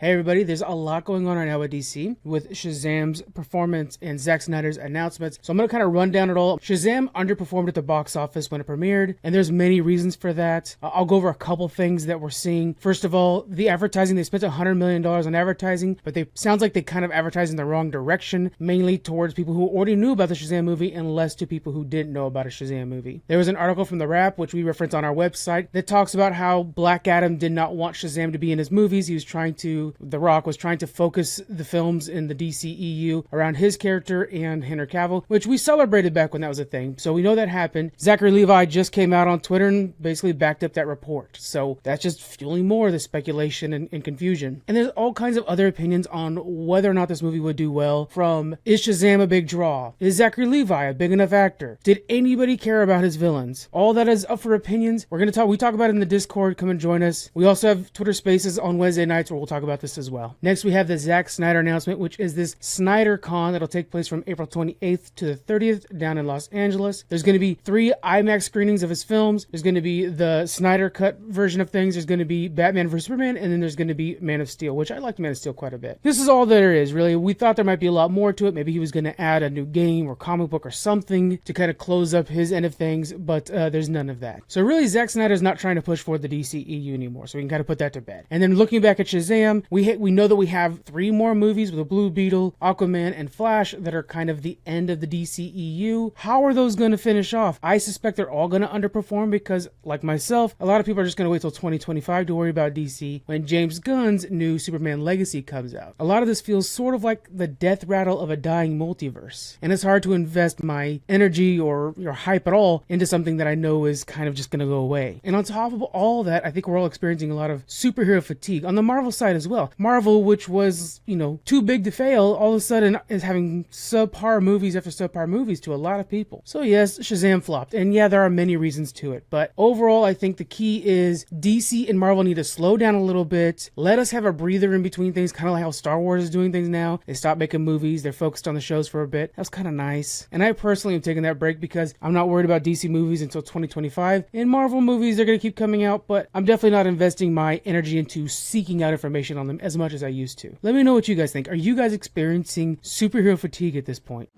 Hey everybody, there's a lot going on right now with DC with Shazam's performance and Zack Snyder's announcements. So I'm going to kind of run down it all. Shazam underperformed at the box office when it premiered, and there's many reasons for that. I'll go over a couple things that we're seeing. First of all, the advertising. They spent $100 million on advertising, but sounds like they kind of advertised in the wrong direction, mainly towards people who already knew about the Shazam movie and less to people who didn't know about a Shazam movie. There was an article from The Wrap, which we reference on our website, that talks about how Black Adam did not want Shazam to be in his movies. The Rock was trying to focus the films in the DCEU around his character and Henry Cavill, which we celebrated back when that was a thing. So we know that happened. Zachary Levi just came out on Twitter and basically backed up that report. So that's just fueling more of the speculation and confusion. And there's all kinds of other opinions on whether or not this movie would do well, from is Shazam a big draw? Is Zachary Levi a big enough actor? Did anybody care about his villains? All that is up for opinions. We talk about it in the Discord. Come and join us. We also have Twitter Spaces on Wednesday nights where we'll talk about this as well. Next, we have the Zack Snyder announcement, which is this Snydercon that'll take place from April 28th to the 30th down in Los Angeles. There's going to be 3 IMAX screenings of his films. There's going to be the Snyder Cut version of things. There's going to be Batman vs. Superman, and then there's going to be Man of Steel, which I liked Man of Steel quite a bit. This is all there is, really. We thought there might be a lot more to it. Maybe he was going to add a new game or comic book or something to kind of close up his end of things, but there's none of that. So really, Zack Snyder's not trying to push for the DCEU anymore, so we can kind of put that to bed. And then looking back at Shazam, we know that we have 3 more movies with the Blue Beetle, Aquaman, and Flash that are kind of the end of the DCEU. How are those going to finish off? I suspect they're all going to underperform because, like myself, a lot of people are just going to wait till 2025 to worry about DC when James Gunn's new Superman Legacy comes out. A lot of this feels sort of like the death rattle of a dying multiverse, and it's hard to invest my energy or hype at all into something that I know is kind of just going to go away. And on top of all that, I think we're all experiencing a lot of superhero fatigue on the Marvel side as well. Marvel, which was, too big to fail, all of a sudden is having subpar movies after subpar movies to a lot of people. So yes, Shazam flopped, and yeah, there are many reasons to it, but overall, I think the key is DC and Marvel need to slow down a little bit, let us have a breather in between things, kind of like how Star Wars is doing things now. They stopped making movies, they're focused on the shows for a bit. That's kind of nice, and I personally am taking that break because I'm not worried about DC movies until 2025, and Marvel movies are going to keep coming out, but I'm definitely not investing my energy into seeking out information on them as much as I used to. Let me know what you guys think. Are you guys experiencing superhero fatigue at this point?